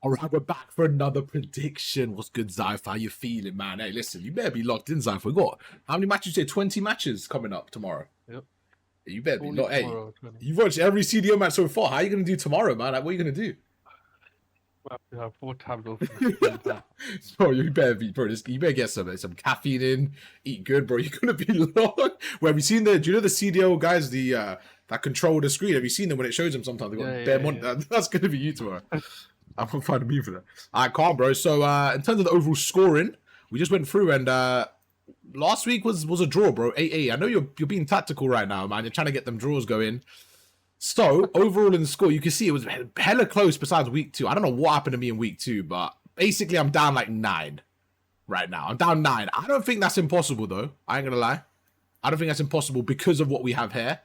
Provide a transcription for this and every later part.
All right, we're back for another prediction. What's good, Zypher? How you feeling, man? Hey, listen, you better be locked in, Zypher. We got how many matches? You say 20 matches coming up tomorrow. Yep. You better be Only locked. Hey, tomorrow, 20. you've watched every CDL match so far. How are you gonna do tomorrow, man? Like, what are you gonna do? We have 4 tabs open at the same time. Bro, you better be, bro. You better get some caffeine in, eat good, bro. You're gonna be locked. Well, have you seen the? Do you know the CDL guys? The that control the screen. Have you seen them when it shows them? Sometimes they got bare money. That's gonna be you tomorrow. I'm gonna find a meme for that. I can't, bro. So in terms of the overall scoring, we just went through, and last week was a draw, bro. 8-8. I know you're being tactical right now, man. You're trying to get them draws going. So overall in the score, you can see it was hella close. Besides week 2, I don't know what happened to me in week 2, but basically I'm down like 9 right now. I'm down 9. I don't think that's impossible though. I ain't gonna lie. I don't think that's impossible because of what we have here.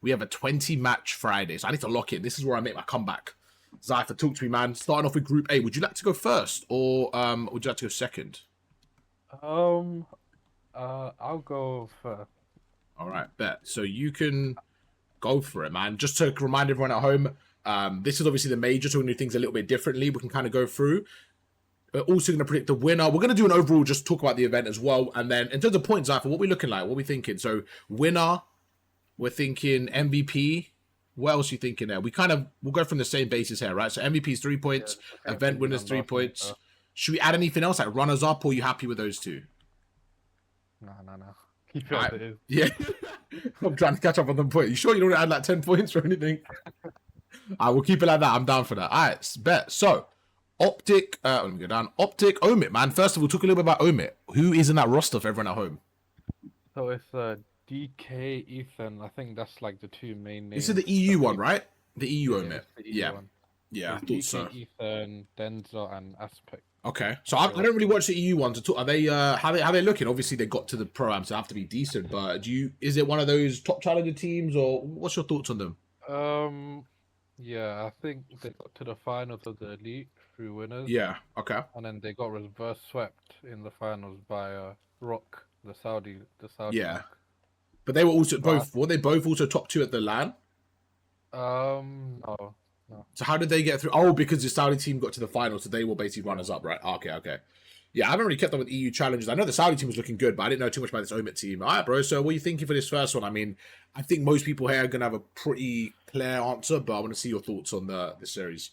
We have a 20 match Friday, so I need to lock in. This is where I make my comeback. Zypher, talk to me, man. Starting off with Group A, would you like to go first, or would you like to go second? I'll go first. All right, bet. So you can go for it, man. Just to remind everyone at home, this is obviously the major, so we're going to do things a little bit differently. We can kind of go through. We're also going to predict the winner. We're going to do an overall, just talk about the event as well. And then in terms of points, Zypher, what are we looking like? What are we thinking? So winner, we're thinking MVP. What else are you thinking there? We'll go from the same basis here, right? So MVP's 3 points, event winners 3 points. Should we add anything else, like runners up, or are you happy with those two? No. Keep it as it is. Yeah. I'm trying to catch up on the point. You sure you don't add like 10 points or anything? We'll keep it like that. I'm down for that. All right, bet. So, Optic, let me go down. Optic, Omit, man. First of all, talk a little bit about Omit. Who is in that roster for everyone at home? So it's DK, Ethan. I think that's like the 2 main names. This is the EU one, right? The EU Omit. The EU one. Yeah, I thought DK, so. Ethan, Denzel, and Aspect. Okay, so I don't really watch the EU ones at all. Are they how they looking? Obviously, they got to the pro-am, so they have to be decent. But is it one of those top challenger teams, or what's your thoughts on them? Yeah, I think they got to the finals of the elite through winners. Yeah. Okay. And then they got reverse swept in the finals by Rock, the Saudi. Yeah. Rock. But they were also both. Were they both also top 2 at the LAN? No. So how did they get through? Oh, because the Saudi team got to the final, so they were basically runners up, right? Okay. Yeah, I haven't really kept up with EU challenges. I know the Saudi team was looking good, but I didn't know too much about this Omit team. All right, bro. So what are you thinking for this first one? I mean, I think most people here are going to have a pretty clear answer, but I want to see your thoughts on the series.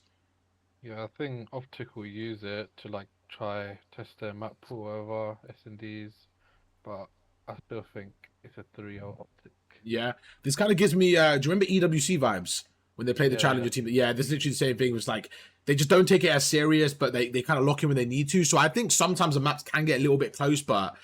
Yeah, I think Optic will use it to like try test their map pool over S&Ds, but I still think it's a 3-0 Optic. Yeah, this kind of gives me, do you remember EWC vibes? When they play the challenger team, yeah, this is literally the same thing. It's like they just don't take it as serious, but they kind of lock in when they need to. So I think sometimes the maps can get a little bit close, but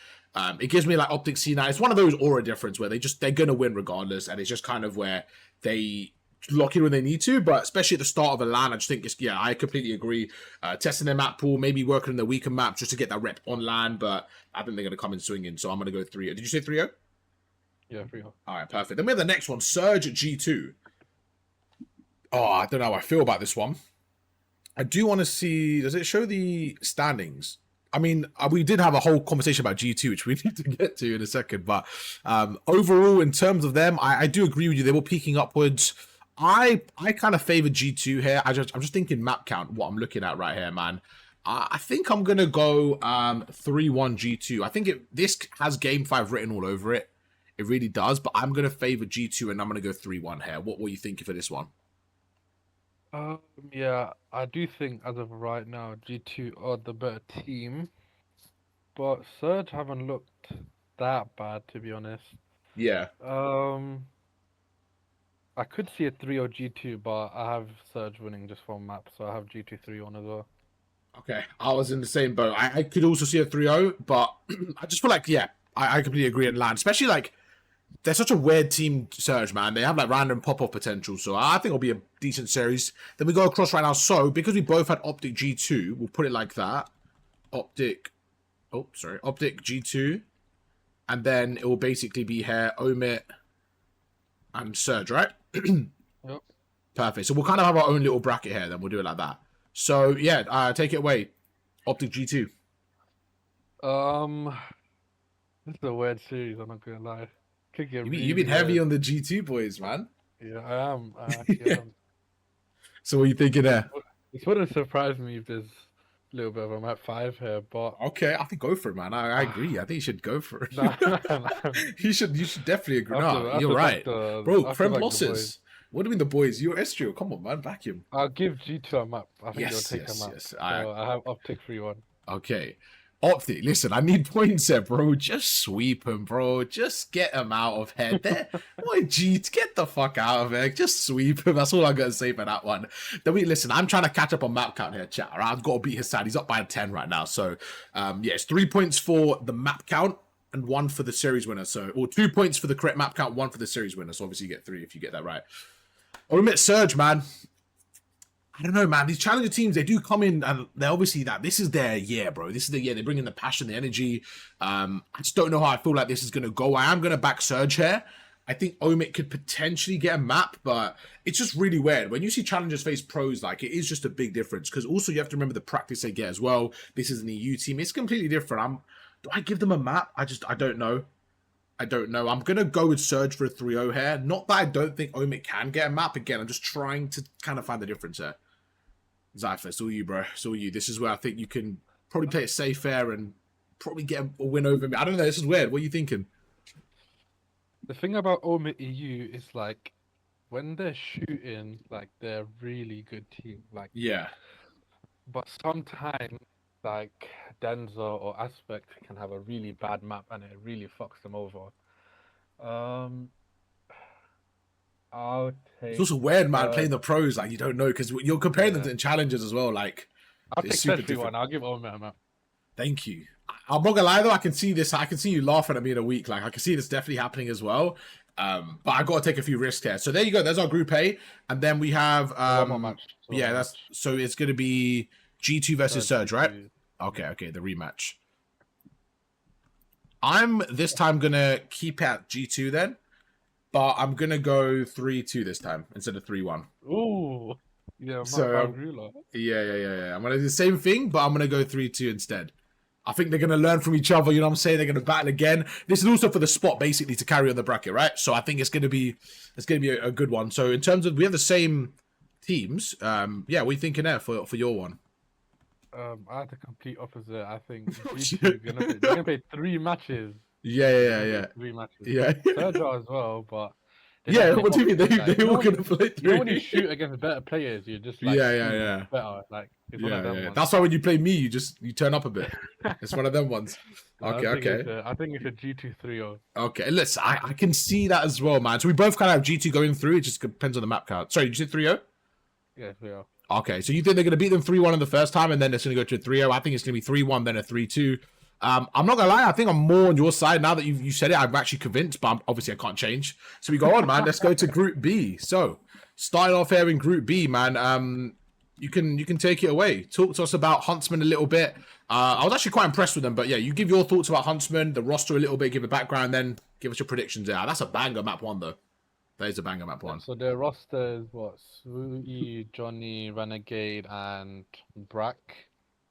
it gives me like Optic C9. It's one of those aura difference where they're gonna win regardless, and it's just kind of where they lock in when they need to. But especially at the start of a LAN, I just think I completely agree. Testing their map pool, maybe working on the weaker map just to get that rep on LAN, but I think they're gonna come in swinging. So I'm gonna go 3-0. Did you say 3-0? Yeah, 3-0. All right, perfect. Then we have the next one, Surge G2. Oh, I don't know how I feel about this one. I do want to see, does it show the standings? I mean, we did have a whole conversation about G2, which we need to get to in a second. But overall, in terms of them, I do agree with you. They were peaking upwards. I kind of favor G2 here. I'm just thinking map count, what I'm looking at right here, man. I think I'm going to go 3-1 G2. I think this has Game 5 written all over it. It really does. But I'm going to favor G2, and I'm going to go 3-1 here. What were you thinking for this one? Yeah, I do think as of right now, G2 are the better team, but Surge haven't looked that bad, to be honest. Yeah. I could see a 3-0 G2, but I have Surge winning just for map, so I have G2 3-1 as well. Okay, I was in the same boat. I could also see a 3-0, but I just feel like, yeah, I completely agree at LAN, especially like they're such a weird team, Surge, man. They have like random pop-off potential, so I think it'll be a decent series. Then we go across right now. So because we both had Optic G2, we'll put it like that. Optic G2, and then it will basically be here Omit and Surge, right? Yep. Perfect. So we'll kind of have our own little bracket here. Then we'll do it like that. So yeah, take it away, Optic G2. This is a weird series. I'm not gonna lie. You've been heavy on the G2 boys, man. Yeah, I am. I actually am. So what are you thinking there? This wouldn't surprise me if there's a little bit of a map 5 here, but Okay, I think go for it, man. I agree. I think you should go for it. nah, nah. You should definitely agree. No, After you're right, bro. Prem the losses. boys. What do you mean the boys? You're Estrio. Come on, man. Vacuum. I'll give G2 a map. I think Yes, they'll take yes, a map. yes. So I have Optic 3-1. Okay. Optic, listen, I need points here, bro. Just sweep him, bro. Just get him out of head. There. Boy, G, get the fuck out of here. Just sweep him. That's all I'm going to say for that one. Then listen, I'm trying to catch up on map count here, chat. Right? I've got to beat his side. He's up by 10 right now. So, yeah, it's 3 points for the map count and 1 for the series winner. So, or 2 points for the correct map count, 1 for the series winner. So, obviously, you get 3 if you get that right. Omit Surge, man. I don't know, man. These challenger teams, they do come in and they're obviously this is their year, bro. This is the year. They bring in the passion, the energy. I just don't know how I feel like this is going to go. I am going to back Surge here. I think Omit could potentially get a map, but it's just really weird. When you see challengers face pros, like, it is just a big difference. Because also you have to remember the practice they get as well. This is an EU team. It's completely different. Do I give them a map? I don't know. I don't know. I'm going to go with Surge for a 3-0 here. Not that I don't think Omit can get a map. Again, I'm just trying to kind of find the difference here. Zypher, it's all you, bro. It's all you. This is where I think you can probably play it safe fair and probably get a win over me. I don't know. This is weird. What are you thinking? The thing about Omit EU is, like, when they're shooting, like, they're a really good team. Like, yeah. But sometimes, like, Denzer or Aspect can have a really bad map and it really fucks them over. I'll take. It's also weird, man, playing the pros. Like, you don't know because you're comparing them to challengers as well. Like, I'll take super different. I'll give Omit a map. Thank you. I'm not gonna lie though. I can see this. I can see you laughing at me in a week. Like, I can see this definitely happening as well. But I got to take a few risks here. So there you go. There's our group A, and then we have one more match. So it's gonna be G2 versus Surge, right? Okay, the rematch. I'm this time gonna keep at G2 then. But I'm going to go 3-2 this time instead of 3-1. Ooh. Yeah, so, yeah. I'm going to do the same thing, but I'm going to go 3-2 instead. I think they're going to learn from each other, you know what I'm saying? They're going to battle again. This is also for the spot, basically, to carry on the bracket, right? So I think it's going to be a good one. So in terms of, we have the same teams. Yeah, what are you thinking there for your one? I had the complete opposite. I think they're going to play 3 matches. Yeah. 3 matches. Yeah. Third as well, but yeah. What do you mean? They all gonna play 3. You know when you shoot against better players, you're just like yeah. better. Like it's one of them ones. That's why when you play me, you turn up a bit. It's one of them ones. Okay. I think it's a G2 3-0. Okay, listen, I can see that as well, man. So we both kind of have G2 going through. It just depends on the map count. Sorry, did you say 3-0? Yeah, 3-0. Okay, so you think they're going to beat them 3-1 in the first time, and then it's going to go to a 3-0. I think it's going to be 3-1, then a 3-2. I'm not gonna lie, I think I'm more on your side now that you said it. I'm actually convinced, but obviously I can't change. So we go on, man. Let's go to Group B. So starting off here in Group B, man. You can take it away. Talk to us about Huntsman a little bit. I was actually quite impressed with them, but yeah, you give your thoughts about Huntsman, the roster a little bit, give a background, then give us your predictions. Yeah, that's a banger map 1 though. That is a banger map 1. So their roster is what? Swooty, Johnny, Renegade, and Brack.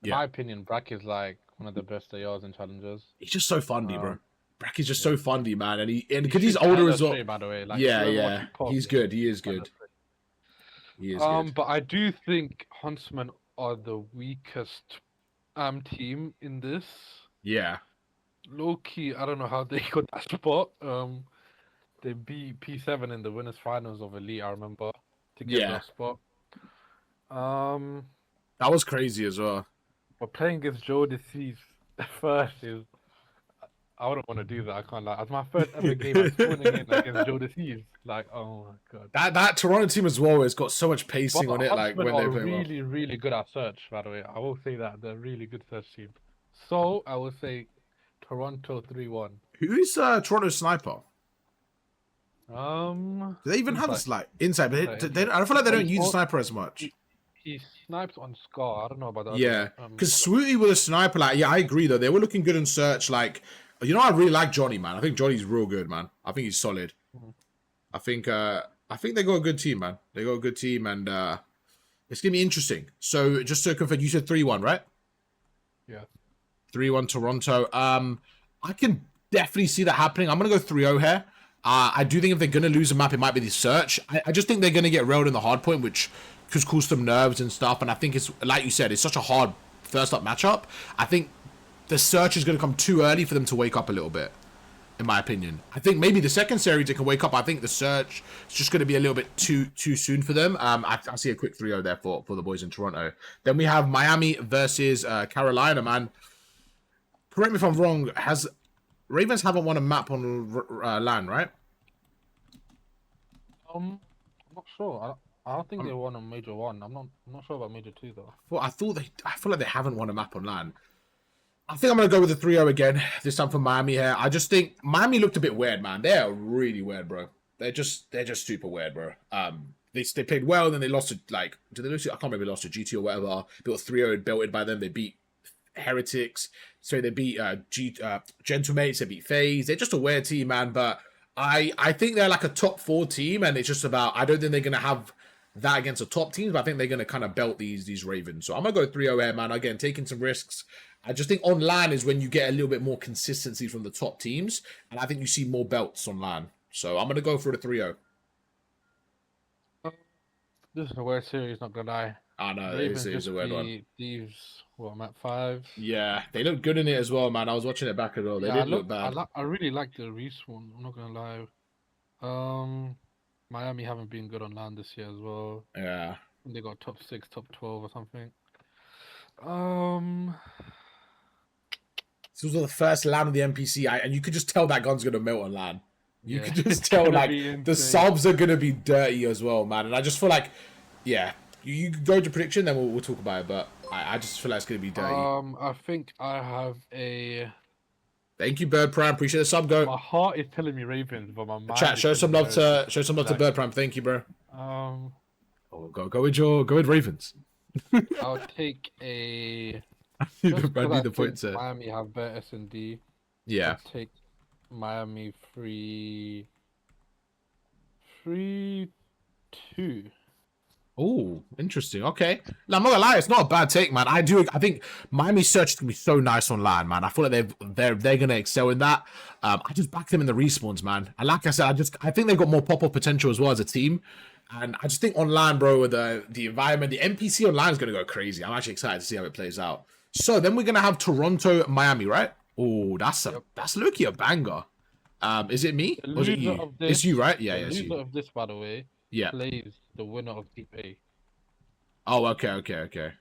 In my opinion, Brack is like one of the best ARs in challengers. He's just so funny, bro. Brack is just so funny, man, and because he's older as well. By the way, like, he's good. He is good. But I do think Huntsmen are the weakest team in this. Yeah. Low key, I don't know how they got that spot. They beat P7 in the winners finals of Elite. I remember to get that spot. That was crazy as well. But playing against Joe Deceased first is, I wouldn't want to do that. I can't lie. As my first ever game, I'm winning it against Joe Deceased. Like, oh my god. That Toronto team as well has got so much pacing on it. Like when they play really, really good at search. By the way, I will say that they're really good search team. So I will say Toronto 3-1. Who is Toronto sniper? Do they even have this like inside? But I feel like they don't use the sniper as much. He snipes on Scar. I don't know about that. Yeah, because Swooty with a sniper, like, yeah, I agree though. They were looking good in search. Like, you know, I really like Johnny, man. I think Johnny's real good, man. I think he's solid. I think they got a good team, man. They got a good team, and it's gonna be interesting. So just to confirm, you said 3-1, right? Yeah. 3-1 Toronto. I can definitely see that happening. I'm gonna go 3-0 here. I do think if they're gonna lose a map, it might be the search. I just think they're gonna get railed in the hard point, which could cause some nerves and stuff. And I think it's, like you said, it's such a hard first up matchup. I think the search is going to come too early for them to wake up a little bit, in my opinion. I think maybe the second series they can wake up. I think the search is just going to be a little bit too soon for them. I see a quick 3-0 there for the boys in Toronto. Then we have Miami versus Carolina, man. Correct me if I'm wrong. Ravens haven't won a map on LAN, right? I'm not sure. I don't think they won on Major 1. I'm not sure about Major 2 though. I feel like they haven't won a map on LAN. I think I'm going to go with the 3-0 again, this time for Miami here. I just think Miami looked a bit weird, man. They are really weird, bro. They're just super weird, bro. They played well, then they lost to, like, did they lose to, I can't remember, they lost to GT or whatever. They got 3-0 belted by them. They beat Heretics. So they beat Gentlemates, they beat FaZe. They're just a weird team, man. But I think they're like a top 4 team, and it's just about, I don't think they're going to have that against the top teams, but I think they're going to kind of belt these Ravens. So I'm going to go 3-0 here, man. Again, taking some risks. I just think on LAN is when you get a little bit more consistency from the top teams, and I think you see more belts on LAN. So I'm going to go for the 3-0. This is a weird series, not going to lie. I know, it's a weird one. Thieves, map 5? Yeah, they look good in it as well, man. I was watching it back as well. They didn't look bad. I really like the respawn, I'm not going to lie. Miami haven't been good on LAN this year as well. Yeah. They got top 6, top 12 or something. This was the first LAN of the NPC, and you could just tell that gun's going to melt on LAN. You could just tell, like, the subs are going to be dirty as well, man. And I just feel like, yeah, you go to prediction, then we'll talk about it. But I just feel like it's going to be dirty. I think I have a... Thank you, Bird Prime. Appreciate the sub. Go. My heart is telling me Ravens, but my mind... Chat, show some love to Bird Prime. Thank you, bro. Go with Ravens. I'll take a... I need the points there. Miami have better S&D. Yeah. I'll take Miami 3-2. Oh, interesting. Okay. Now, I'm not gonna lie, it's not a bad take, man. I think Miami search is gonna be so nice on LAN, man. I feel like they're gonna excel in that. I just back them in the respawns, man. And like I said, I think they've got more pop-up potential as well as a team. And I just think on LAN, bro, with the environment, the NPC on LAN is gonna go crazy. I'm actually excited to see how it plays out. So then we're gonna have Toronto, Miami, right? Oh, that's low-key a banger. Is it me? Or is it you? It's you, right? Yeah, yeah. The loser of this, by the way, plays the winner of Group A. Oh, okay.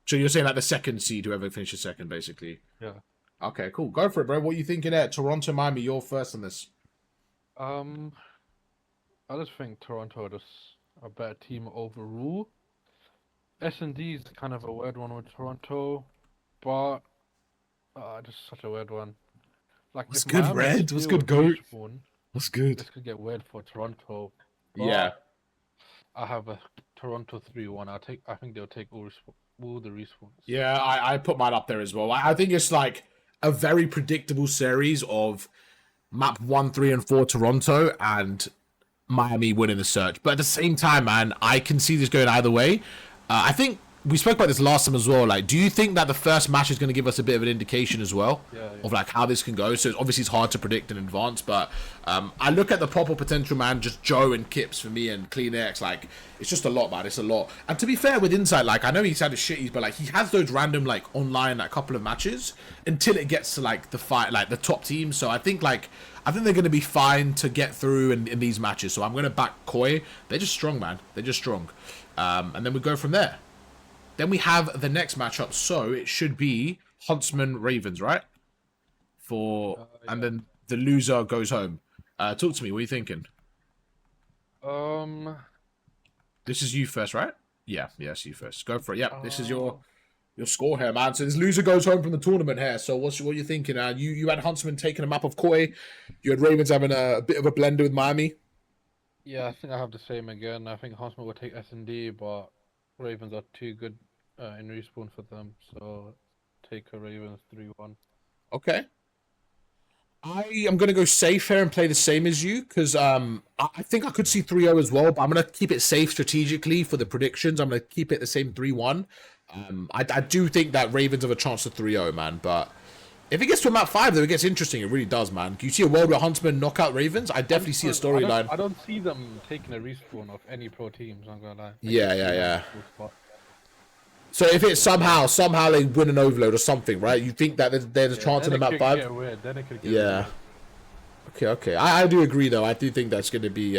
So you're saying like the second seed, whoever finishes second, basically. Yeah. Okay, cool. Go for it, bro. What are you thinking there? Toronto, Miami, you're first on this. I just think Toronto are just a better team overall. S&D is kind of a weird one with Toronto, but just such a weird one. Like, what's good, Red? What's good, Goat? What's good? This could get weird for Toronto. Yeah. I have a Toronto 3-1. I think they'll take all the respawns. Yeah, I put mine up there as well. I think it's like a very predictable series of map 1, 3, and 4 Toronto and Miami winning the search. But at the same time, man, I can see this going either way. I think we spoke about this last time as well. Like, do you think that the first match is going to give us a bit of an indication as well of like how this can go? So obviously it's hard to predict in advance, but I look at the proper potential, man. Just Joe and Kips for me and Clean X. Like, it's just a lot, man. It's a lot. And to be fair with Insight, like, I know he's had his shitties, but like he has those random like online like couple of matches until it gets to like the fight, like the top team. So I think they're going to be fine to get through in these matches. So I'm going to back Koi. They're just strong, man. They're just strong. And then we go from there. Then we have the next matchup. So it should be Huntsman Ravens, right? And then the loser goes home. Talk to me. What are you thinking? This is you first, right? Yeah, yes, you first. Go for it. Yeah, this is your score here, man. So this loser goes home from the tournament here. So what are you thinking? You had Huntsman taking a map of Koi. You had Ravens having a bit of a blender with Miami. Yeah, I think I have the same again. I think Huntsman will take S&D, but Ravens are too good in respawn for them. So take a Ravens 3-1. Okay. I am going to go safe here and play the same as you because I think I could see 3-0 as well, but I'm going to keep it safe strategically for the predictions. I'm going to keep it the same 3-1. I do think that Ravens have a chance to 3-0, man, but If it gets to map 5, though, it gets interesting. It really does, man. You see a world where Huntsmen knock out Ravens? I definitely see a storyline. I don't see them taking a respawn of any pro teams, I'm gonna lie. Yeah. So if it's somehow they win an overload or something, right? You think that there's a chance in the map 5? Then it could get weird. Okay. I do agree, though. I do think that's going to be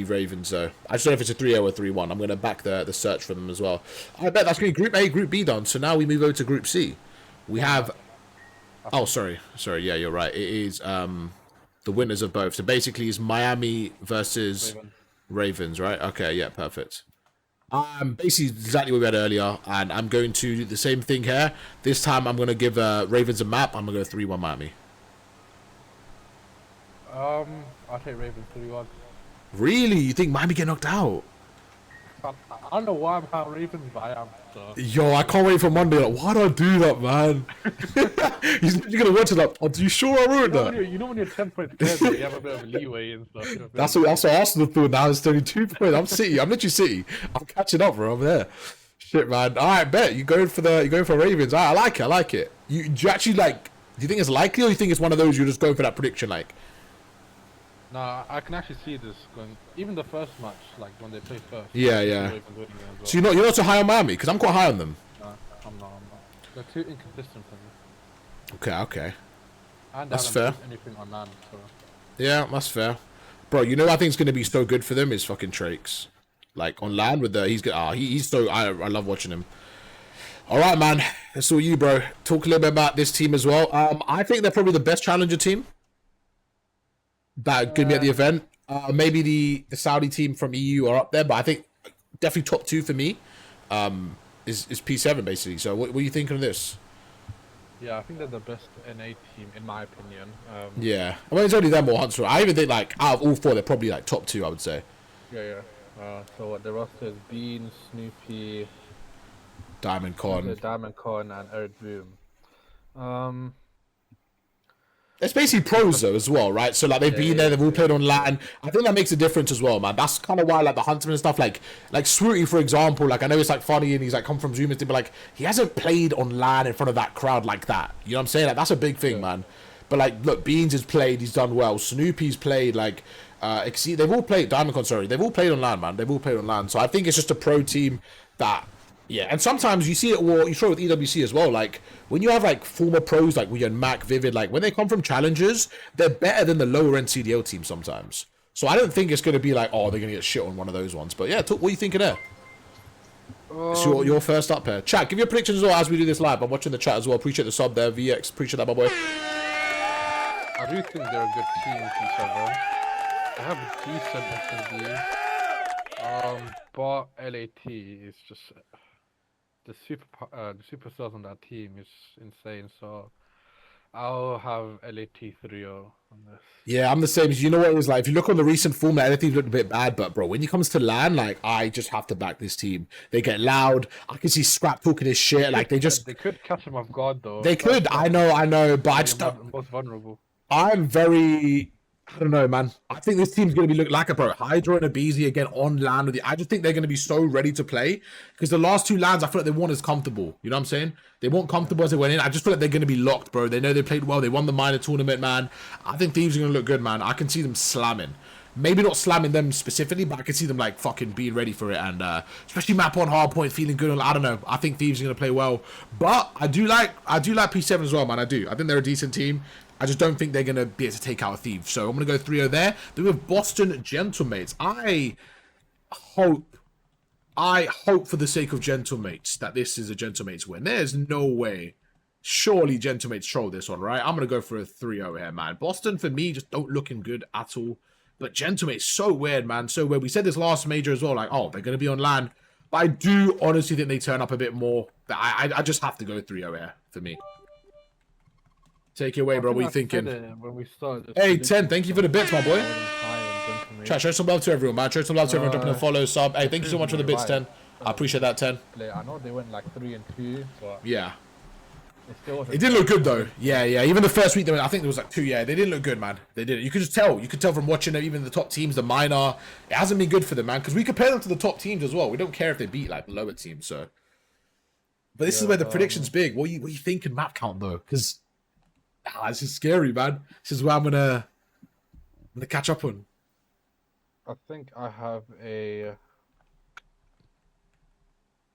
Ravens, though. I just don't know if it's a 3-0 or 3-1. I'm going to back the search for them as well. I bet that's going to be Group A, Group B done. So now we move over to Group C. We have... Oh, sorry. Yeah, you're right. It is the winners of both. So basically, it's Miami versus Ravens, right? Okay, yeah, perfect. Basically exactly what we had earlier, and I'm going to do the same thing here. This time, I'm going to give Ravens a map. I'm going to go 3-1 Miami. I'll take Ravens 3-1. Really? You think Miami get knocked out? I don't know why I'm out Ravens, but I am. So. Yo, I can't wait for Monday. Like, why'd I do that, man? You're gonna watch it like, are you sure I wrote that? You know when you're 10 points ahead, you have a bit of leeway and stuff. That's what Arsenal thought. Now it's 32 points. I'm City. I'm literally City. I'm catching up, bro. I'm there. Shit, man. All right, bet you're going for Ravens. All right, I like it. Do you actually like? Do you think it's likely, or you think it's one of those you're just going for that prediction, like? Nah, I can actually see this going. Even the first match, like when they play first. Yeah. Well. So you're not so high on Miami, because I'm quite high on them. Nah, I'm not. They're too inconsistent for me. Okay. And that's fair. Anything on land, so. Yeah, that's fair. Bro, you know what I think is going to be so good for them is fucking Trakes. Like on land with he's good. He's so I love watching him. All right, man. That's all you, bro. Talk a little bit about this team as well. I think they're probably the best challenger team that could be at the event. Maybe the Saudi team from EU are up there, but I think definitely top 2 for me is P7 basically. So what are you thinking of this? Yeah, I think they're the best NA team in my opinion. Yeah, I mean it's only them or Huntsman. I even think like out of all 4, they're probably like top 2. I would say. Yeah. So what the roster is: Bean, Snoopy, Diamond Con, and Eric Boom. It's basically pros though as well, right? So like they've been there, they've all played on land. I think that makes a difference as well, man. That's kind of why like the Huntsman and stuff, like Swooty for example. Like I know it's like funny and he's like come from Zoom and stuff, but like he hasn't played on land in front of that crowd like that. You know what I'm saying? Like that's a big thing, man. But like look, Beans has played, he's done well. Snoopy's played, like they've all played Diamond, sorry, they've all played on land, man. They've all played on land. So I think it's just a pro team that. Yeah, and sometimes you see it, or you show it with EWC as well. Like when you have like former pros like we and Mac, Vivid, like when they come from challengers, they're better than the lower end CDL team sometimes. So I don't think it's going to be like, oh, they're going to get shit on one of those ones. But yeah, what are you thinking there? It's your first up here. Chat, give your predictions as well as we do this live. I'm watching the chat as well. Appreciate the sub there, VX. Appreciate that, my boy. I do think they're a good team with each other. They have a decent SMD. But LAT is just. The superstars on that team is insane, so I'll have LAT 3-0 on this. Yeah, I'm the same. You know what it was like? If you look on the recent form, LAT's looked a bit bad, but bro, when it comes to land, like I just have to back this team. They get loud. I can see Scrap talking his shit. Like they could catch him off guard though. They could. I know, but I just don't. Most vulnerable. I'm very. I don't know, man. I think this team's going to be looking like a bro. Hydra and Abizi again on land with you. I just think they're going to be so ready to play because the last 2 lands, I feel like they want as comfortable. You know what I'm saying? They want comfortable as they went in. I just feel like they're going to be locked, bro. They know they played well. They won the minor tournament, man. I think Thieves are going to look good, man. I can see them slamming. Maybe not slamming them specifically, but I can see them like fucking being ready for it. And especially map on hard point, feeling good. I don't know. I think Thieves are going to play well. But I do like P7 as well, man. I do. I think they're a decent team. I just don't think they're going to be able to take out a Thief. So I'm going to go 3-0 there. Then we have Boston Gentlemates. I hope for the sake of Gentlemates that this is a Gentlemates win. There's no way. Surely Gentlemates troll this one, right? I'm going to go for a 3-0 here, man. Boston, for me, just don't looking good at all. But Gentlemates, so weird, man. So weird. We said this last major as well, like, oh, they're going to be on land. But I do honestly think they turn up a bit more. I just have to go 3-0 here for me. Take it away, bro. What are you thinking? When we started, hey, 10, thank you for the bits, my boy. Chat, show some love to everyone, man. Show some love to everyone dropping a follow, sub. Hey, thank you so much for the bits, 10. I appreciate that, 10. I know they went like 3-2, but yeah. It didn't look good, though. Yeah. Even the first week, I think there was like 2, yeah. They didn't look good, man. They didn't. You could just tell. You could tell from watching them, even the top teams, the minor. It hasn't been good for them, man, because we compare them to the top teams as well. We don't care if they beat like the lower teams, so. But this is where the prediction's big. What are you thinking map count though? Because this is scary, man. This is where I'm gonna catch up on. I think I have a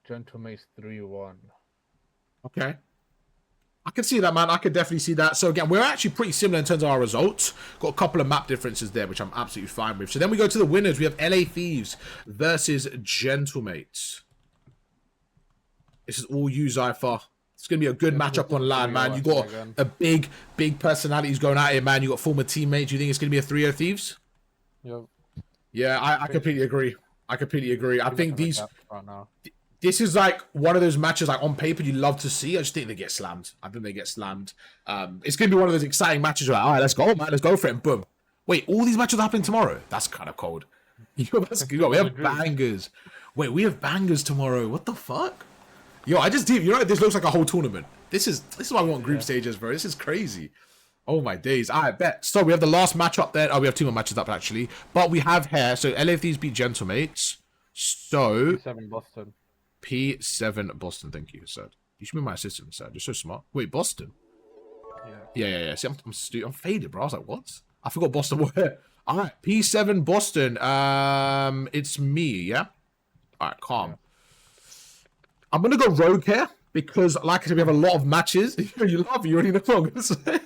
Gentleman's 3-1. Okay. I can see that, man. I could definitely see that. So again, we're actually pretty similar in terms of our results. Got a couple of map differences there, which I'm absolutely fine with. So then we go to the winners. We have LA Thieves versus Gentlemates. This is all you, Zypher. It's going to be a good matchup on land, man. You got a big personalities going at it, man. You got former teammates. You think it's going to be a 3-0 Thieves? Yep. Yeah, I completely agree. I think these... This is like one of those matches, like on paper, you love to see. I just think they get slammed. It's going to be one of those exciting matches where, all right, let's go, man. Let's go for it. And boom. Wait, all these matches are happening tomorrow? That's kind of cold. We have bangers. Wait, we have bangers tomorrow. What the fuck? Yo, this looks like a whole tournament. This is why we want group stages, bro. This is crazy. Oh my days. I bet. So we have the last match up there. Oh, we have 2 more matches up actually. But we have here. So LA Thieves beat Gentlemates. So P7 Boston. P7 Boston. Thank you, sir. You should be my assistant, sir. You're so smart. Wait, Boston? Yeah. See, I'm faded, bro. I was like, what? I forgot Boston were. All right, P7 Boston. It's me, yeah? All right, calm. Yeah. I'm going to go rogue here because, like I said, we have a lot of matches. You laugh, you already know what I'm going to say.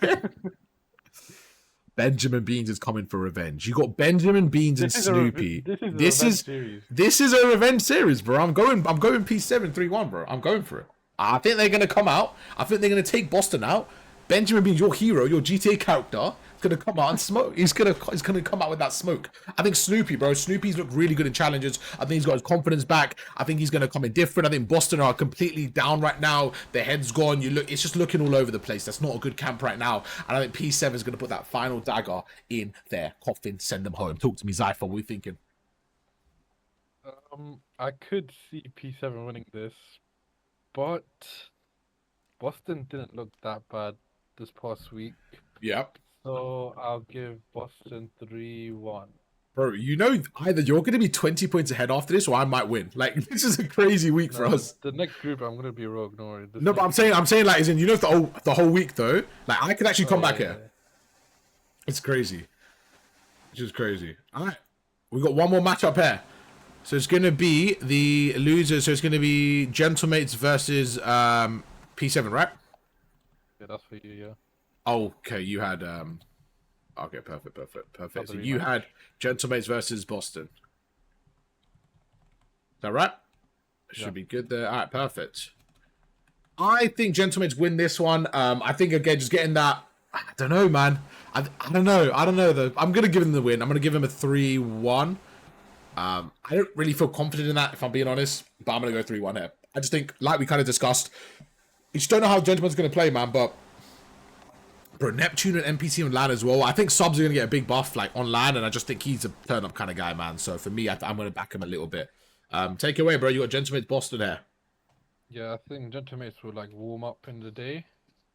Benjamin Beans is coming for revenge. You got Benjamin Beans and Snoopy. This is a revenge series, bro. I'm going P7 3-1, bro. I'm going for it. I think they're gonna come out. I think they're gonna take Boston out. Benjamin Beans, your hero, your GTA character, is gonna come out and smoke. He's gonna come out with that smoke. I think Snoopy, bro. Snoopy's looked really good in challenges. I think he's got his confidence back. I think he's gonna come in different. I think Boston are completely down right now. Their head's gone. It's just looking all over the place. That's not a good camp right now. And I think P7 is gonna put that final dagger in their coffin, send them home. Talk to me, Zypher. What are you thinking? I could see P7 winning this, but Boston didn't look that bad this past week. Yep. So I'll give Boston 3-1. Bro, you know either you're going to be 20 points ahead after this or I might win. Like, this is a crazy week for us. The next group, I'm going to be rogue, no worry. No, but I'm saying like, as in, you know, the whole week, though, like, I could actually come back here. Yeah. It's crazy. It's just crazy. All right. We got one more matchup here. So it's going to be the losers. So it's going to be Gentlemates versus P7, right? Yeah, that's for you, yeah. Okay, you had okay, perfect. So you had Gentlemates versus Boston. Is that right? Should be good there. All right, perfect. I think Gentlemates win this one. I think again, just getting that. I don't know, man. I don't know though. I'm gonna give him the win. I'm gonna give him a 3-1. I don't really feel confident in that, if I'm being honest. But I'm gonna go 3-1 here. I just think, like we kind of discussed, you just don't know how Gentleman's gonna play, man. But bro, Neptune and NPC on land as well. I think subs are going to get a big buff like on land, and I just think he's a turn-up kind of guy, man. So for me, I'm going to back him a little bit. Take it away, bro. You got Gentlemates Boston here. Yeah, I think Gentlemates will like warm up in the day.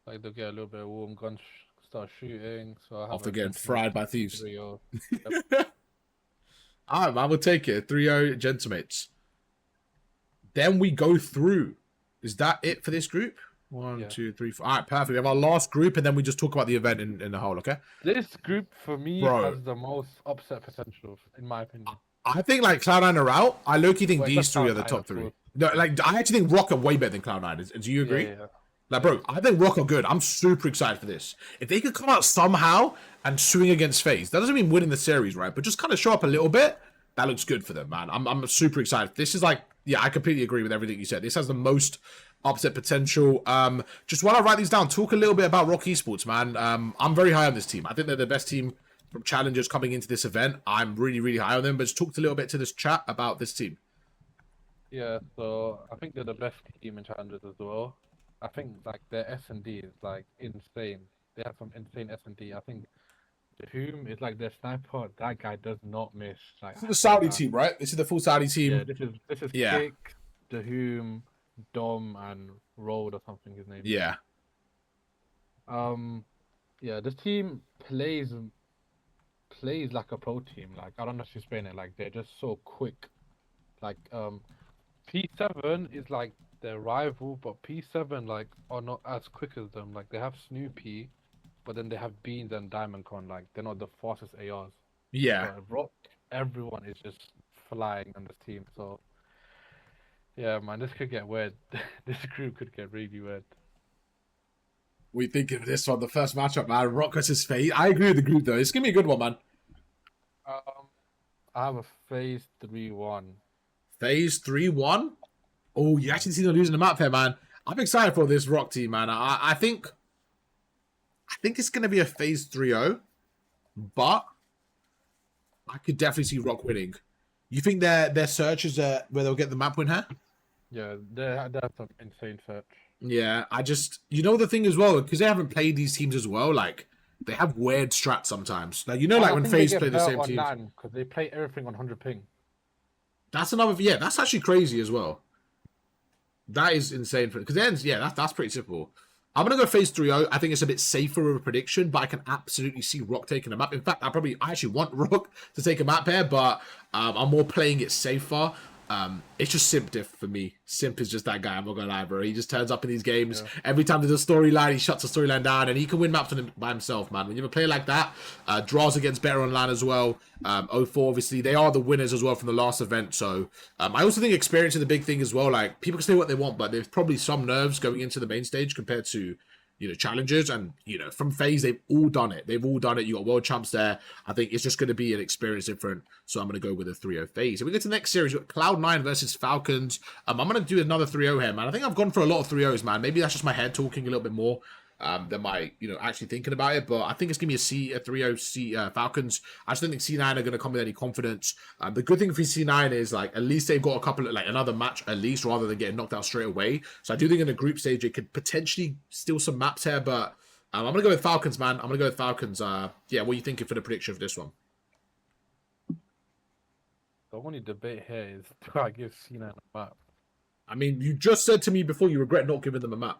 Like they'll get a little bit of warm, guns start shooting. So after getting fried by thieves. 3-0. Yep. All right, man. We'll take it. 3-0 Gentlemates. Then we go through. Is that it for this group? 1, 2, 3, 4. All right, perfect. We have our last group, and then we just talk about the event in the whole, okay? This group, for me, has the most upset potential, in my opinion. I think, like, Cloud9 are out. I low-key think these three are the top three. No, like, I actually think Rock are way better than Cloud9. Do you agree? Yeah. Like, bro, I think Rock are good. I'm super excited for this. If they could come out somehow and swing against FaZe, that doesn't mean winning the series, right? But just kind of show up a little bit, that looks good for them, man. I'm super excited. This is like, yeah, I completely agree with everything you said. This has the most upset potential. Just while I write these down, talk a little bit about Rock Esports, man. I'm very high on this team. I think they're the best team from challengers coming into this event. I'm really, really high on them. But just talk a little bit to this chat about this team. Yeah, so I think they're the best team in challengers as well. I think like their S&D is like insane. They have some insane S&D. I think Whom is like their sniper. That guy does not miss. Like, this is the Saudi team, right? This is the full Saudi team. Yeah, this is Kick, Whom, Dom, and Road or something. His name. Yeah. Yeah. This team plays like a pro team. Like I don't know if you explain it. Like they're just so quick. Like P7 is like their rival, but P7 like are not as quick as them. Like they have Snoopy, but then they have Beans and Diamond Con. Like they're not the fastest ARs. Yeah. But Rock, everyone is just flying on this team. So yeah, man, this could get weird. This group could get really weird. We think of this one, the first matchup, man. Rock versus FaZe. I agree with the group though. It's gonna be a good one, man. I have a phase 3-1. FaZe 3-1. Oh, you actually see them losing the map here, man. I'm excited for this Rock team, man. I think it's gonna be a FaZe 3-0, but I could definitely see Rock winning. You think their search is where they'll get the map win here? Yeah, that's an insane search. Yeah, the thing as well, because they haven't played these teams as well, like, they have weird strats sometimes. Like, like when FaZe play the same teams. Because they play everything on 100 ping. That's that's actually crazy as well. That is insane. Because then, that's pretty simple. I'm going to go FaZe 3-0. I think it's a bit safer of a prediction, but I can absolutely see Rock taking a map. In fact, I actually want Rock to take a map here, but I'm more playing it safer. It's just Simp diff for me. Simp is just that guy, I'm not gonna lie, bro. He just turns up in these games. Yeah. Every time there's a storyline, he shuts the storyline down, and he can win maps on him by himself, man. When you have a player like that, draws against better on LAN as well. 0-4, obviously, they are the winners as well from the last event, so I also think experience is the big thing as well. Like, people can say what they want, but there's probably some nerves going into the main stage compared to challengers, and from FaZe, they've all done it. You got world champs there. I think it's just going to be an experience different, so I'm going to go with a 3-0 FaZe. So we go to the next series. We've got Cloud9 versus Falcons. I'm going to do another 3-0 here, man. I think I've gone for a lot of 3-0s, man. Maybe that's just my head talking a little bit more than my actually thinking about it, but I think it's gonna be a 3-0 Falcons. I just don't think C9 are gonna come with any confidence. The good thing for C9 is, like, at least they've got a couple of, like, another match at least, rather than getting knocked out straight away. So I do think in the group stage they could potentially steal some maps here, but I'm gonna go with Falcons, man. I'm gonna go with Falcons. Yeah, what are you thinking for the prediction for this one? The only debate here is, do I give C9 a map? I mean, you just said to me before you regret not giving them a map.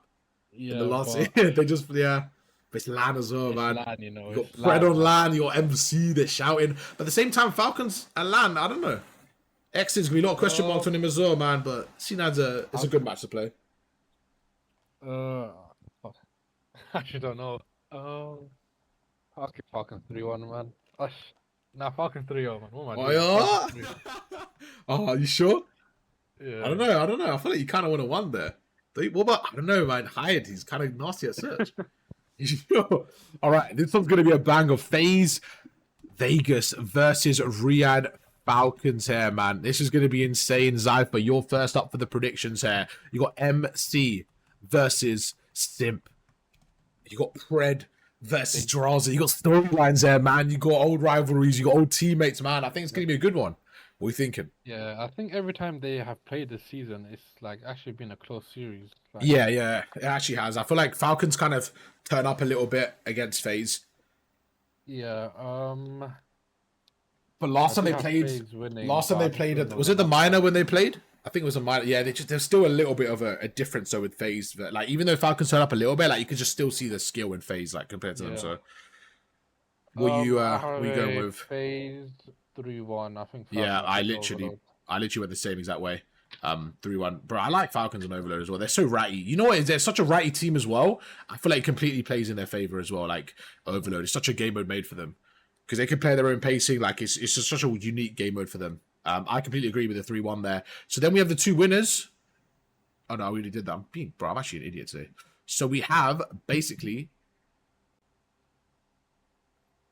Yeah, in the last they just it's LAN as well, man. LAN, you got Fred on LAN, you got MC, they're shouting. But at the same time, Falcons and LAN, I don't know. X is gonna be a lot of question marks on him as well, man. But C9's it's a good match to play. I actually don't know. I'll keep Falcons 3-1, man. Nah, Falcons 3-0, man. What am I doing? Oh, are you sure? Yeah. I don't know. I feel like you kind of would have won there. What about, I don't know, man. Hyatt, he's kind of nasty at search. All right, this one's going to be a bang of FaZe Vegas versus Riyadh Falcons here, man. This is going to be insane. Zypher, you're first up for the predictions here. You got MC versus Simp. You got Pred versus Draza. You got storylines there, man. You got old rivalries. You got old teammates, man. I think it's going to be a good one. What are you thinking? Yeah, I think every time they have played this season, it's like actually been a close series. Like, yeah, it actually has. I feel like Falcons kind of turn up a little bit against FaZe. Yeah. But last time they played, was it the minor when they played? I think it was a minor. Yeah, there's still a little bit of a difference though with FaZe. Like, even though Falcons turn up a little bit, like, you could just still see the skill in FaZe, like, compared to them. So, what you going with? FaZe 3-1, I think. Yeah, I literally went the same exact way. 3-1. Bro, I like Falcons and Overload as well. They're so ratty. You know what? They're such a ratty team as well. I feel like it completely plays in their favor as well. Like, Overload, it's such a game mode made for them because they can play their own pacing. Like, it's just such a unique game mode for them. I completely agree with the 3-1 there. So then we have the two winners. Oh no, I already did that. I'm actually an idiot today. So we have basically.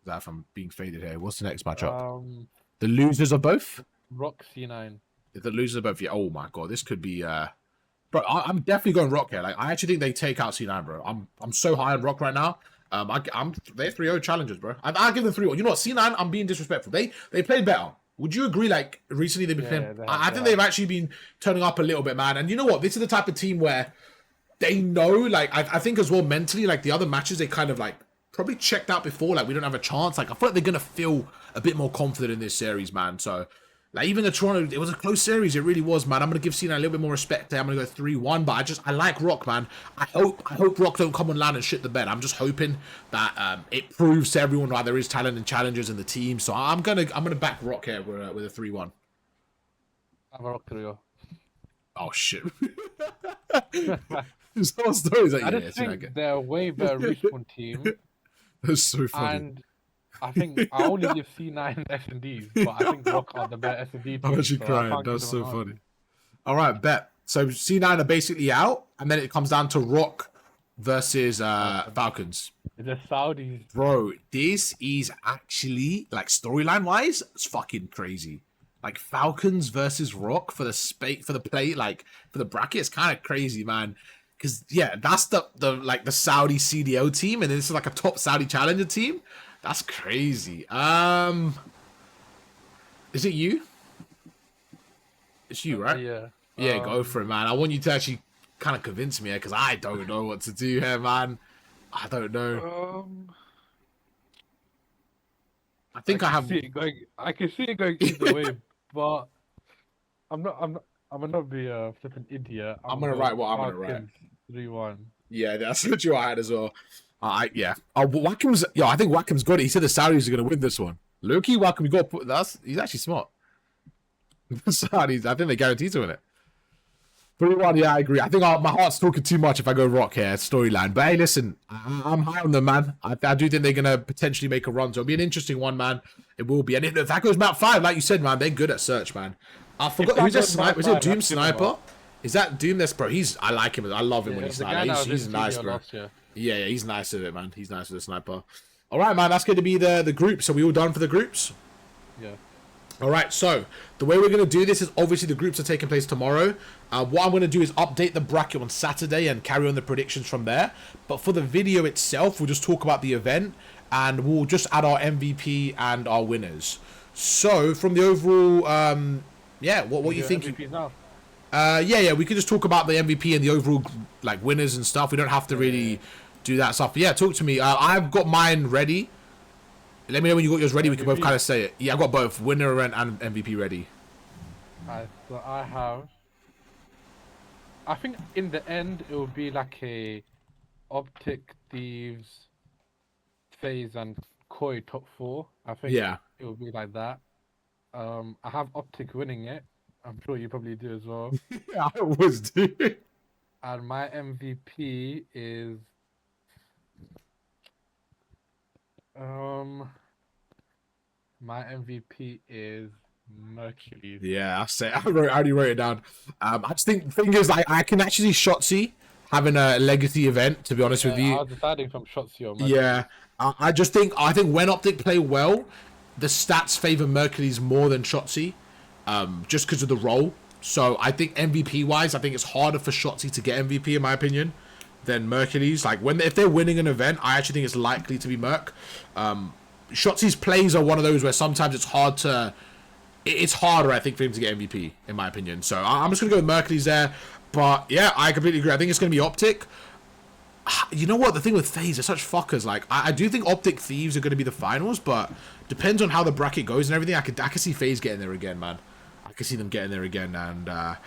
That if I'm being faded here. What's the next matchup? The losers of both? Rock C9. The losers of both, yeah. Oh my god, this could be bro, I'm definitely going Rock here. Like, I actually think they take out C9, bro. I'm so high on Rock right now. They're 3-0 challengers, bro. I'll give them 3-1. You know what, C9, I'm being disrespectful. They played better. Would you agree? Like, recently they've been playing. I think they've actually been turning up a little bit, man. And you know what? This is the type of team where they know, like, I think as well mentally, like, the other matches they kind of like probably checked out before, like, we don't have a chance. Like, I feel like they're gonna feel a bit more confident in this series, man. So, like, even the Toronto, it was a close series. It really was, man. I'm gonna give C9 a little bit more respect there. I'm gonna go 3-1, but I like Rock, man. I hope Rock don't come on land and shit the bed. I'm just hoping that it proves to everyone why there is talent and challengers in the team. So I'm gonna back Rock here with a 3-1. I'm a Rock 3-0. Oh shit. Some stories like I yeah, just I think get. they're a way better respawn team, That's so funny. and I think I only give C9 S&Ds, but I think Rock are the better S&D I'm team, actually so I crying. can't give That's them so an funny. answer. All right, bet. So C9 are basically out, and then it comes down to Rock versus Falcons. The Saudis. Bro, this is actually like storyline wise, it's fucking crazy. Like Falcons versus Rock for the play, like for the bracket, it's kind of crazy, man. Because yeah, that's the like the Saudi CDL team, and this is like a top Saudi challenger team. That's crazy. Is it you? It's you, right? Yeah. Yeah, go for it, man. I want you to actually kind of convince me here because I don't know what to do here, man. I don't know. I think I have. I can see it going either way, but I'm gonna not be a flipping idiot. I'm gonna write what I'm gonna write. 3-1. Yeah, that's what you had as well. Yeah. Oh, but Wackham's. Yeah, I think Wackham's got it. He said the Saudis are gonna win this one. Loki, Wackham, you got to put that's. He's actually smart. The Saudis, I think they guarantee to win it. 3-1, yeah, I agree. I think my heart's talking too much if I go Rock here, storyline. But hey, listen, I'm high on them, man. I do think they're going to potentially make a run. So it'll be an interesting one, man. It will be. And if that goes map 5, like you said, man, they're good at search, man. I forgot. Who's that sniper? Is it Doom Sniper? Is that Doom? That's bro. I like him. I love him when he's sniper. He's nice, bro. Yeah, he's nice with it, man. He's nice with the sniper. All right, man. That's going to be the group. So we all done for the groups? Yeah. All right, so the way we're going to do this is obviously the groups are taking place tomorrow. What I'm going to do is update the bracket on Saturday and carry on the predictions from there. But for the video itself, we'll just talk about the event and we'll just add our MVP and our winners. So from the overall, yeah, what you think? Yeah, we can just talk about the MVP and the overall like winners and stuff. We don't have to really do that stuff. But yeah, talk to me. I've got mine ready. Let me know when you got yours ready. MVP. We can both kind of say it. Yeah, I've got both winner and MVP ready. So I have. I think in the end it will be like a Optic, Thieves, FaZe, and Koi top 4. I think. Yeah. It will be like that. I have Optic winning it. I'm sure you probably do as well. Yeah, I always do. And my MVP is. My MVP is Mercury. Yeah, I say I already wrote it down. I just think the thing is I can actually Shotzi having a legacy event. To be honest with you, I was deciding from Shotzi or Mercury. Yeah, I think when Optic play well, the stats favor Mercury's more than Shotzi, just because of the role. So I think MVP wise, I think it's harder for Shotzi to get MVP in my opinion than Mercury's. Like if they're winning an event, I actually think it's likely to be Merc. Shotzi's plays are one of those where sometimes it's hard to. It's harder, I think, for him to get MVP, in my opinion. So I'm just gonna go with Mercury's there. But yeah, I completely agree. I think it's gonna be Optic. You know what? The thing with FaZe, they're such fuckers. Like I do think Optic Thieves are gonna be the finals, but depends on how the bracket goes and everything. I can see FaZe getting there again, man. I can see them getting there again, and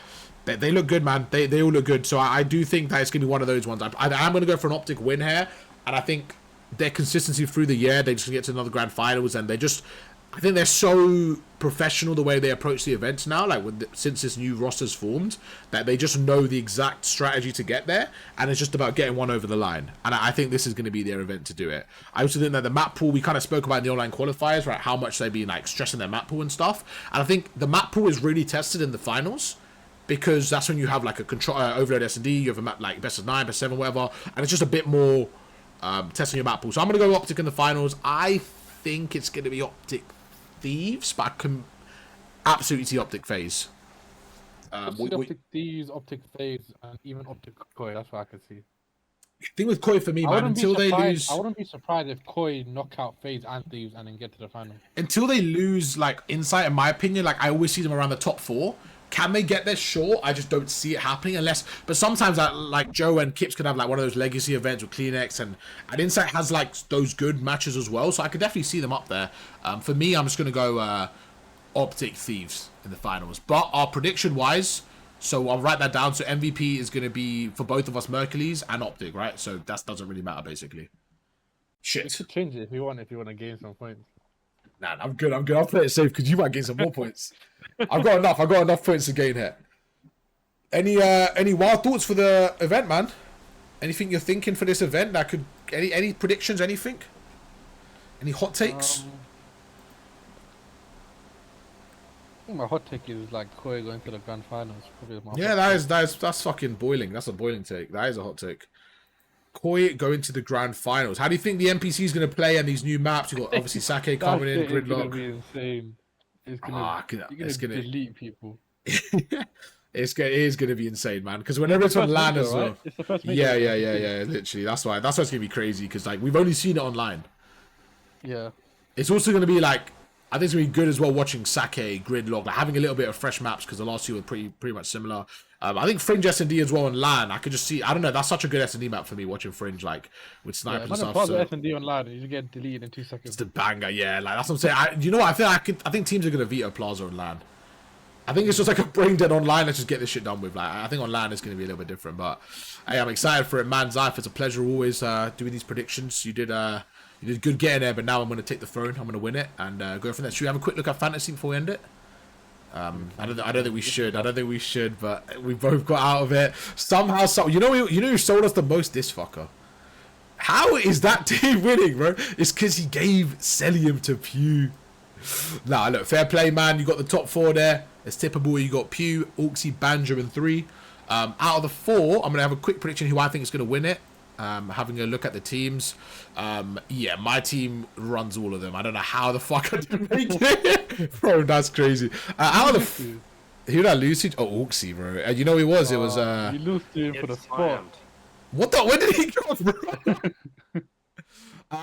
they look good, man. They all look good. So I do think that it's gonna be one of those ones. I'm gonna go for an Optic win here, and I think their consistency through the year, they just get to another grand finals, and I think they're so professional the way they approach the events now, like since this new roster's formed, that they just know the exact strategy to get there, and it's just about getting one over the line. And I think this is going to be their event to do it. I also think that the map pool, we kind of spoke about in the online qualifiers, right, how much they've been like stressing their map pool and stuff, and I think the map pool is really tested in the finals, because that's when you have like a control overload S&D, you have a map like best of 9, best of 7, whatever, and it's just a bit more testing your map pool. So I'm going to go Optic in the finals. I think it's going to be Optic Thieves, but I can absolutely see Optic FaZe. Optic Thieves, Optic FaZe, and even Optic Koi. That's what I can see. The thing with Koi for me, man, until they lose, I wouldn't be surprised if Koi knock out FaZe and Thieves and then get to the final. Until they lose, like Insight, in my opinion, like I always see them around the top 4. Can they get there? Sure. I just don't see it happening unless. But sometimes, like Joe and Kips could have like one of those legacy events with Kleenex, and Insight has like those good matches as well. So I could definitely see them up there. For me, I'm just gonna go Optic Thieves in the finals. But our prediction wise, so I'll write that down. So MVP is gonna be for both of us, Mercules and Optic, right? So that doesn't really matter basically. Shit. You could change it if you want to gain some points. Nah, I'm good. I'll play it safe because you might gain some more points. I've got enough points to gain here. Any wild thoughts for the event, man? Anything you're thinking for this event that could any predictions? Anything? Any hot takes? I think my hot take is like Koi going to the grand finals. Probably my Yeah, that's fucking boiling. That's a boiling take. That is a hot take. Koi going to the grand finals. How do you think the NPC is going to play and these new maps? You got obviously Sake coming in, Gridlock. It's gonna be insane. You're gonna delete people. It is going to be insane, man. Because whenever it's on LAN as well. Right? It's the first Yeah. Literally, that's why it's going to be crazy. Because like we've only seen it online. Yeah. It's also going to be like, I think it's going to be good as well watching Sake, Gridlock, like having a little bit of fresh maps because the last two were pretty much similar. I think Fringe S&D as well on LAN. I could just see, I don't know, that's such a good S&D map for me watching Fringe like with snipers and stuff. So S&D on LAN, you get deleted in 2 seconds. It's the banger, yeah. Like that's what I'm saying. You know what? I think teams are going to veto Plaza on LAN. I think it's just like a brain dead online. Let's just get this shit done with. Like I think on LAN it's going to be a little bit different, but hey, I'm excited for it, man. Zyph, it's a pleasure always doing these predictions. You did good getting there, but now I'm going to take the throne. I'm going to win it and go from there. Should we have a quick look at fantasy before we end it? I don't think we should. I don't think we should, but we both got out of it somehow. You know who sold us the most? This fucker. How is that team winning, bro? It's because he gave Celium to Pew. Nah, look, fair play, man. You got the top 4 there. It's tippable. You got Pew, Auxie, Banjo, and 3. Out of the 4, I'm gonna have a quick prediction who I think is gonna win it. Having a look at the teams. Yeah, my team runs all of them. I don't know how the fuck I didn't make it. Bro, that's crazy. Out of the... Who did I lose to? Oh, Auxie, bro. You know who he was? It was... You lose to him for the spot. What the... Where did he go, bro?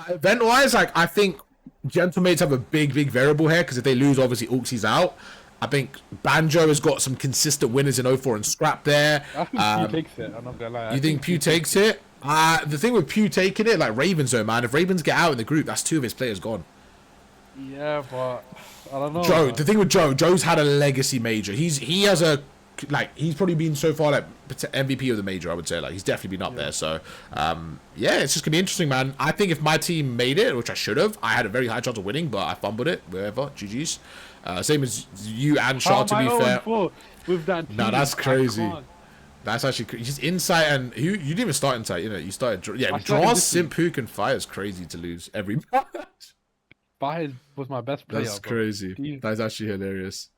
Event-wise, like, I think Gentlemates have a big variable here, because if they lose, obviously, Auxie's out. I think Banjo has got some consistent winners in 04 and Scrap there. I think Pew takes it. I'm not gonna lie. You think Pew takes it? The thing with Pew taking it, like Ravens though, man. If Ravens get out in the group, that's 2 of his players gone. Yeah, but I don't know. Joe, the thing with Joe's had a legacy major. He's probably been so far like MVP of the major. I would say like he's definitely been up there. So yeah, it's just gonna be interesting, man. I think if my team made it, which I should have, I had a very high chance of winning, but I fumbled it. Wherever, GG's. Same as you and Shah, to be fair. With that team, no, that's crazy. That's actually crazy. Just Insight and you didn't even start Insight, you know. You started Draw Simp who can fire is crazy to lose every match. Fire was my best player. That's crazy. That's actually hilarious.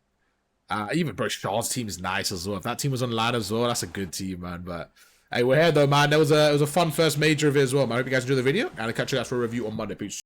Even bro, Shah's team is nice as well. If that team was on LAN as well, that's a good team, man. But hey, we're here though, man. It was a fun first major of it as well, man. I hope you guys enjoyed the video, and I'll catch you guys for a review on Monday. Peace.